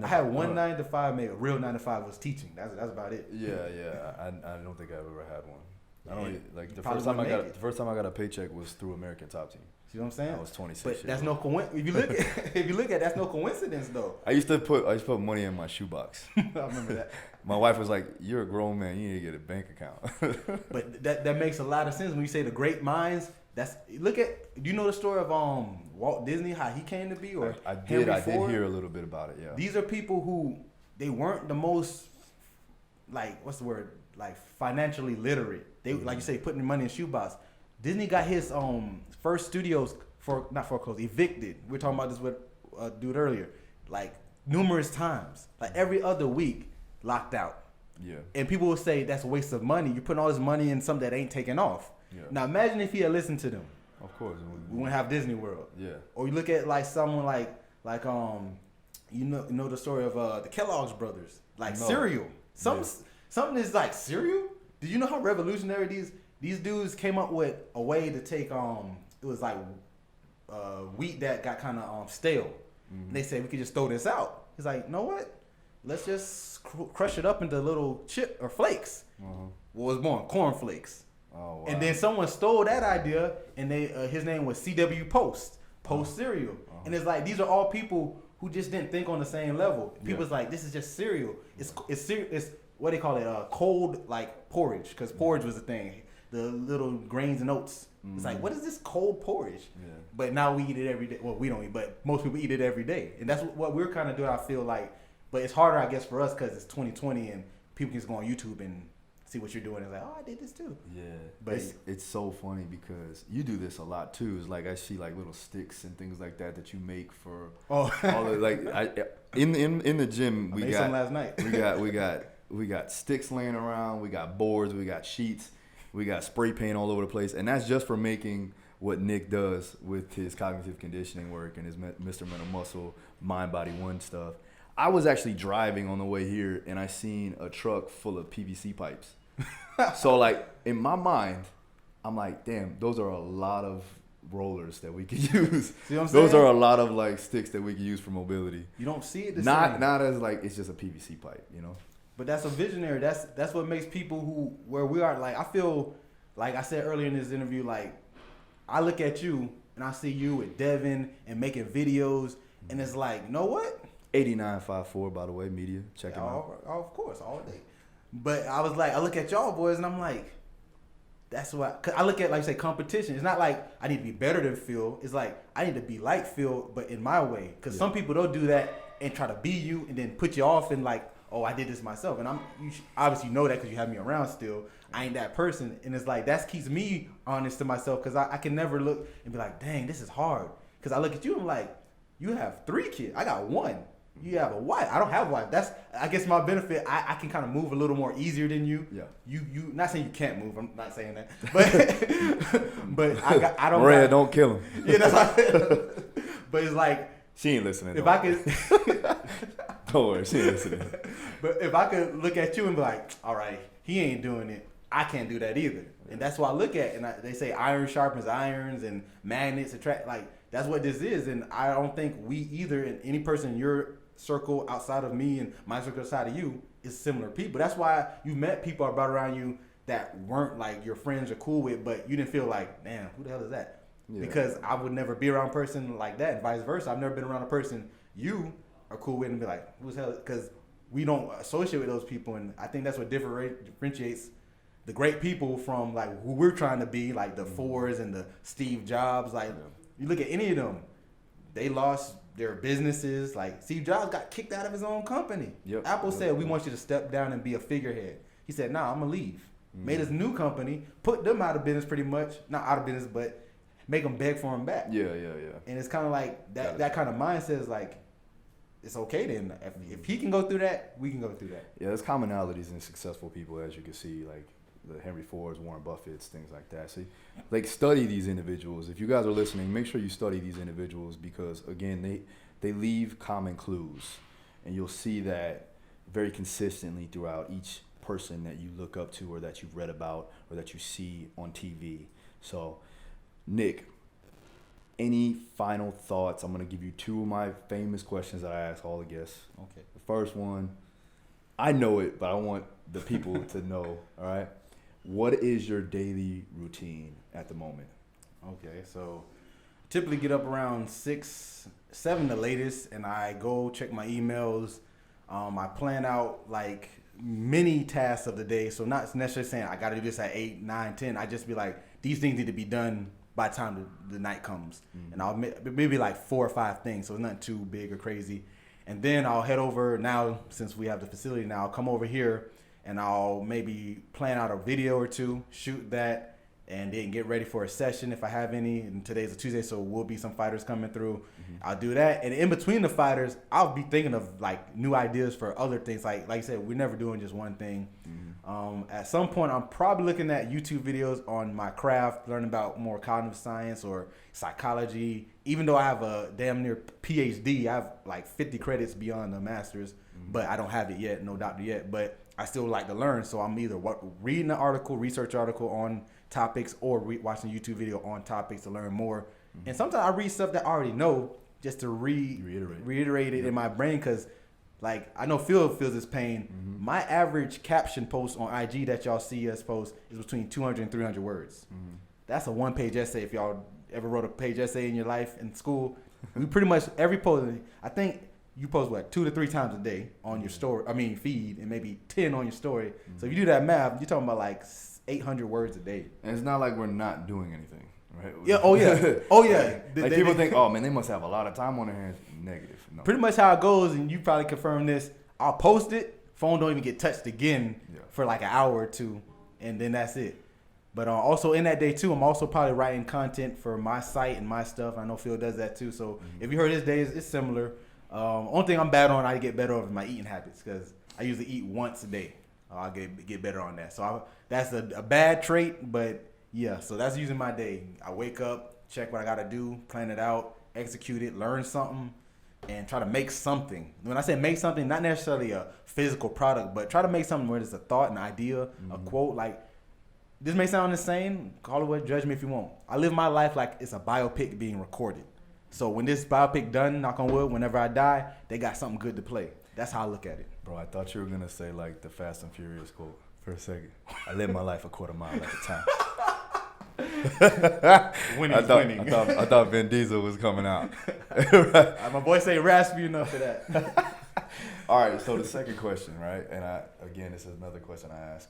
I had one 9 to 5, maybe a real 9 to 5 was teaching. That's about it. I don't think I've ever had one. I don't like the first time I got a paycheck was through American Top Team. See what I'm saying? I was 26. But that's no coincidence. If you look at that's no coincidence though. I used to put money in my shoebox. I remember that. My wife was like, "You're a grown man. You need to get a bank account." But that makes a lot of sense when you say the great minds. Do you know the story of Walt Disney, how he came to be? Or I did hear a little bit about it. Yeah. These are people who they weren't the most, like, what's the word, like financially literate. They like you say, putting money in shoebox. Disney got his first studios evicted. We were talking about this with a dude earlier, like numerous times, like every other week, locked out. Yeah. And people will say that's a waste of money. You're putting all this money in something that ain't taking off. Yeah. Now imagine if he had listened to them. Of course. We wouldn't have Disney World. Yeah. Or you look at like someone like you know the story of the Kellogg's brothers, like cereal. Something is like cereal. Did you know how revolutionary these dudes came up with a way to take it was like wheat that got kind of stale. And they said we could just throw this out. He's like, you know what? Let's just crush it up into little chip or flakes. What was born? Corn flakes. Oh, wow. And then someone stole that idea, and his name was C.W. Post cereal. And it's like these are all people who just didn't think on the same level. People's like, this is just cereal. It's what they call it, cold like porridge, because porridge was a thing. The little grains and oats. It's like, what is this cold porridge? Yeah. But now we eat it every day. Well, we don't eat, but most people eat it every day. And that's what we're kind of doing, I feel like. But it's harder, I guess, for us because it's 2020 and people can just go on YouTube and see what you're doing. It's like, oh, I did this too. Yeah. But it's so funny because you do this a lot too. It's like I see like little sticks and things like that you make for all the, like in the gym we got some last night. we got sticks laying around, we got boards, we got sheets. We got spray paint all over the place, and that's just for making what Nick does with his cognitive conditioning work and his Mr. Mental Muscle, Mind, Body, One stuff. I was actually driving on the way here, and I seen a truck full of PVC pipes. So, like, in my mind, I'm like, damn, those are a lot of rollers that we could use. See what I'm saying? Those are a lot of, like, sticks that we could use for mobility. You don't see it the same. Not as, like, it's just a PVC pipe, you know? But that's a visionary. That's what makes people where we are. Like, I feel like I said earlier in this interview, like I look at you and I see you with Devin and making videos, and it's like, you know what? 8954, by the way, media. Check him out. Of course, all day. But I was like, I look at y'all boys and I'm like, that's what. Cause I look at, like, say, competition. It's not like I need to be better than Phil. It's like I need to be like Phil, but in my way. Because some people don't do that and try to be you and then put you off and like, oh, I did this myself. And you obviously know that because you have me around still. I ain't that person. And it's like, that keeps me honest to myself because I can never look and be like, dang, this is hard. Because I look at you and I'm like, you have 3 kids. I got 1. You have a wife. I don't have a wife. That's, I guess, my benefit. I can kind of move a little more easier than you. Yeah. You not saying you can't move. I'm not saying that. But I don't. Maria, don't kill him. Yeah, that's what but it's like, she ain't listening. If I could. Don't worry, she ain't listening. But if I could look at you and be like, all right, he ain't doing it, I can't do that either. And that's what I look at. And they say iron sharpens irons and magnets attract. Like, that's what this is. And I don't think we either, and any person in your circle outside of me and my circle outside of you, is similar people. That's why you met people about around you that weren't like your friends or cool with, but you didn't feel like, damn, who the hell is that? Yeah. Because I would never be around a person like that and vice versa. I've never been around a person you are cool with and be like, who's hell? Because we don't associate with those people, and I think that's what differentiates the great people from like who we're trying to be, like the Fords and the Steve Jobs. Like, you look at any of them, they lost their businesses. Like, Steve Jobs got kicked out of his own company. Apple said, we want you to step down and be a figurehead. He said, nah, I'm gonna leave. Made his new company, put them out of business pretty much. Not out of business, but make them beg for him back. Yeah. And it's kind of like that kind of mindset is like, it's okay then. If he can go through that, we can go through that. Yeah, there's commonalities in successful people, as you can see, like the Henry Fords, Warren Buffett's, things like that. See, like study these individuals. If you guys are listening, make sure you study these individuals because again, they leave common clues, and you'll see that very consistently throughout each person that you look up to or that you've read about or that you see on TV. So, Nick, any final thoughts? I'm going to give you two of my famous questions that I ask all the guests. Okay. The first one, I know it, but I want the people to know, all right? What is your daily routine at the moment? Okay, so typically get up around 6, 7 the latest, and I go check my emails. I plan out like many tasks of the day. So not necessarily saying I got to do this at 8, 9, 10. I just be like, these things need to be done by the time the night comes. Mm-hmm. And I'll maybe like 4 or 5 things. So it's not too big or crazy. And then I'll head over now, since we have the facility now, I'll come over here and I'll maybe plan out a video or two, shoot that, and then get ready for a session if I have any. And today's a Tuesday, so will be some fighters coming through. Mm-hmm. I'll do that. And in between the fighters, I'll be thinking of like new ideas for other things. Like you said, we're never doing just one thing. Mm-hmm. At some point, I'm probably looking at YouTube videos on my craft, learning about more cognitive science or psychology. Even though I have a damn near PhD, I have like 50 credits beyond the master's, but I don't have it yet, no doctor yet. But I still like to learn, so I'm either reading an article, research article on topics, or watching a YouTube video on topics to learn more. And sometimes I read stuff that I already know just to reiterate it in my brain, because like I know Phil feels this pain. Mm-hmm. My average caption post on IG that y'all see us post is between 200 and 300 words. Mm-hmm. That's a 1-page essay. If y'all ever wrote a page essay in your life in school, we pretty much every post, I think you post 2 to 3 times a day on your story, feed, and maybe 10 on your story. Mm-hmm. So if you do that math, you're talking about like 800 words a day. And it's not like we're not doing anything, right? Yeah. Oh yeah. Oh yeah. Like people think, oh man, they must have a lot of time on their hands. Negative. No. Pretty much how it goes, and you probably confirm this. I'll post it. Phone don't even get touched again for like an hour or two, and then that's it. But also in that day too, I'm also probably writing content for my site and my stuff. I know Phil does that too. So if you heard his days, it's similar. Only thing I'm bad on, I get better over my eating habits, because I usually eat once a day. I'll get better on that. So that's a bad trait, but yeah. So that's usually my day. I wake up, check what I gotta do, plan it out, execute it, learn something, and try to make something. When I say make something, not necessarily a physical product, but try to make something where there's a thought, an idea, a quote. Like, this may sound insane. Call it what, judge me if you want. I live my life like it's a biopic being recorded. So when this biopic done, knock on wood, whenever I die, they got something good to play. That's how I look at it. Bro, I thought you were going to say like the Fast and Furious quote for a second. I live my life a quarter mile at a time. I thought Vin Diesel was coming out. Right. My boy say raspy enough for that. All right, so the second question, right? And again, this is another question I ask.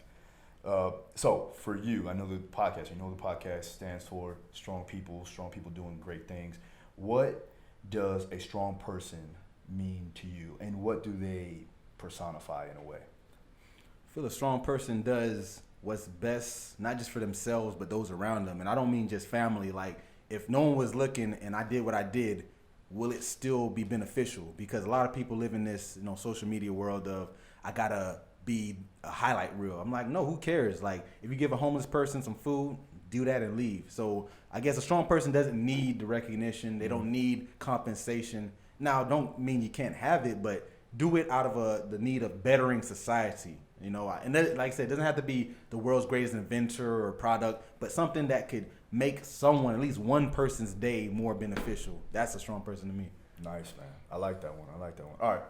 So for you, I know the podcast, the podcast stands for strong people doing great things. What does a strong person mean to you, and what do they personify in a way? I feel a strong person does what's best, not just for themselves, but those around them. And I don't mean just family. Like, if no one was looking and I did what I did, will it still be beneficial? Because a lot of people live in this, social media world of, I gotta be a highlight reel. I'm like, no, who cares? Like, if you give a homeless person some food, do that and leave. So I guess a strong person doesn't need the recognition. They don't need compensation. Now, don't mean you can't have it, but do it out of the need of bettering society. And that, like I said, it doesn't have to be the world's greatest inventor or product, but something that could make someone, at least one person's day, more beneficial. That's a strong person to me. Nice, man. I like that one. All right.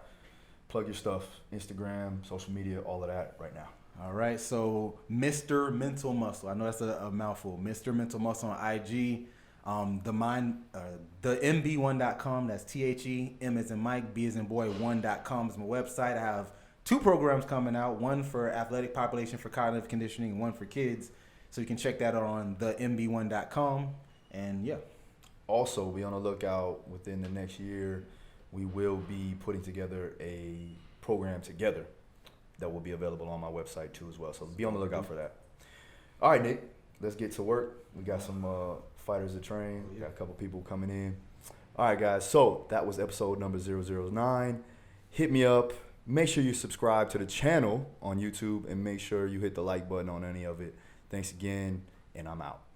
Plug your stuff, Instagram, social media, all of that right now. All right. So Mr. Mental Muscle. I know that's a mouthful. Mr. Mental Muscle on IG. The MB1.com. That's THE, M as in Mike, B as in boy, 1.com is my website. I have 2 programs coming out, one for athletic population for cognitive conditioning, and one for kids. So you can check that out on the MB1.com. And yeah. Also, be on the lookout within the next year. We will be putting together a program together that will be available on my website too as well. So be on the lookout for that. All right, Nick, let's get to work. We got some fighters to train. We got a couple people coming in. All right, guys. So that was episode number 009. Hit me up. Make sure you subscribe to the channel on YouTube and make sure you hit the like button on any of it. Thanks again, and I'm out.